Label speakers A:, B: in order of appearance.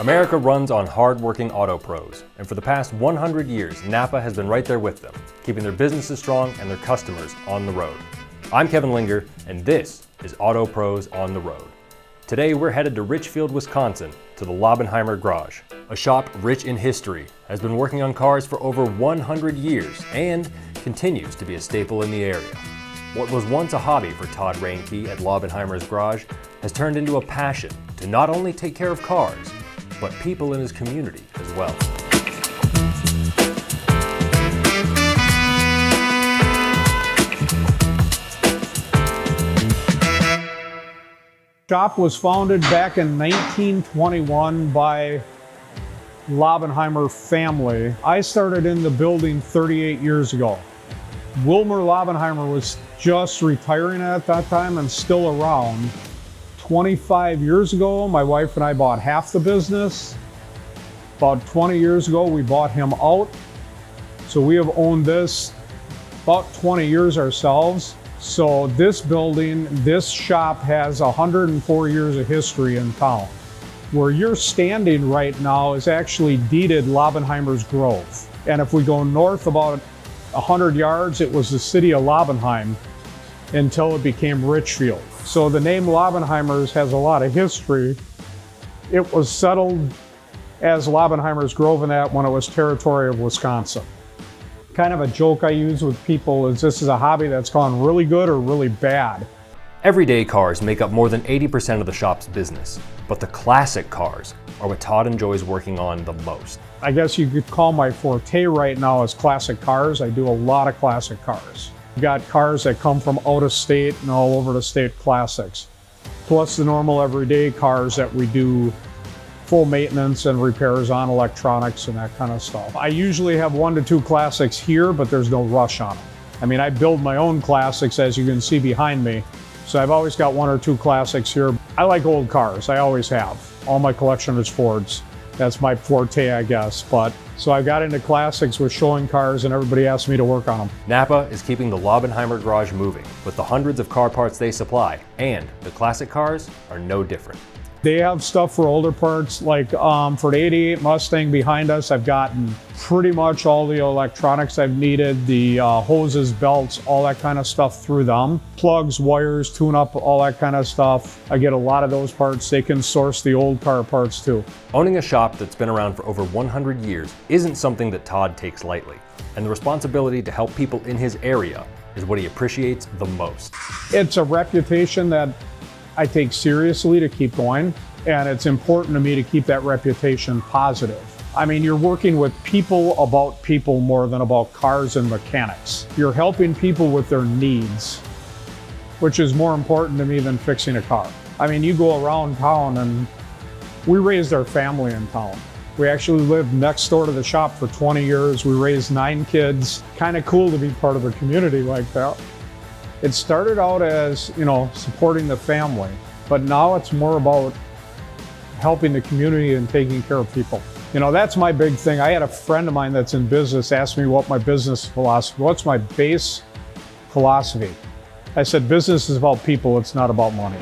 A: America runs on hard-working auto pros, and for the past 100 years, NAPA has been right there with them, keeping their businesses strong and their customers on the road. I'm Kevin Linger, and this is Auto Pros on the Road. Today, we're headed to Richfield, Wisconsin, to the Laubenheimer garage. A shop rich in history, has been working on cars for over 100 years, and continues to be a staple in the area. What was once a hobby for Todd Reinke at Laubenheimer's garage has turned into a passion to not only take care of cars, but people in his community as well.
B: The shop was founded back in 1921 by Laubenheimer family. I started in the building 38 years ago. Wilmer Laubenheimer was just retiring at that time and still around. 25 years ago, my wife and I bought half the business. About 20 years ago, we bought him out. So we have owned this about 20 years ourselves. So this building, this shop has 104 years of history in town. Where you're standing right now is actually deeded Laubenheimer's Grove. And if we go north about 100 yards, it was the city of Laubenheim until it became Richfield. So the name Laubenheimers has a lot of history. It was settled as Laubenheimer's Grove in that when it was territory of Wisconsin. Kind of a joke I use with people is this is a hobby that's gone really good or really bad.
A: Everyday cars make up more than 80% of the shop's business, but the classic cars are what Todd enjoys working on the most.
B: I guess you could call my forte right now is classic cars. I do a lot of classic cars. We've got cars that come from out of state and all over the state classics, plus the normal everyday cars that we do full maintenance and repairs on, electronics and that kind of stuff. I usually have 1 to 2 classics here, but there's no rush on them. I mean, I build my own classics, as you can see behind me. So I've always got 1 or 2 classics here. I like old cars, I always have. All my collection is Fords. That's my forte, I guess. So I got into classics with showing cars and everybody asked me to work on them.
A: NAPA is keeping the Laubenheimer garage moving with the hundreds of car parts they supply, and the classic cars are no different.
B: They have stuff for older parts, like for the 88 Mustang behind us, I've gotten pretty much all the electronics I've needed, the hoses, belts, all that kind of stuff through them. Plugs, wires, tune-up, all that kind of stuff. I get a lot of those parts. They can source the old car parts too.
A: Owning a shop that's been around for over 100 years isn't something that Todd takes lightly, and the responsibility to help people in his area is what he appreciates the most.
B: It's a reputation that I take seriously to keep going, and it's important to me to keep that reputation positive. I mean, you're working with people about people more than about cars and mechanics. You're helping people with their needs, which is more important to me than fixing a car. I mean, you go around town and we raised our family in town. We actually lived next door to the shop for 20 years. We raised 9 kids. Kind of cool to be part of a community like that. It started out as, supporting the family, but now it's more about helping the community and taking care of people. That's my big thing. I had a friend of mine that's in business ask me what my business philosophy, what's my base philosophy? I said, business is about people, it's not about money.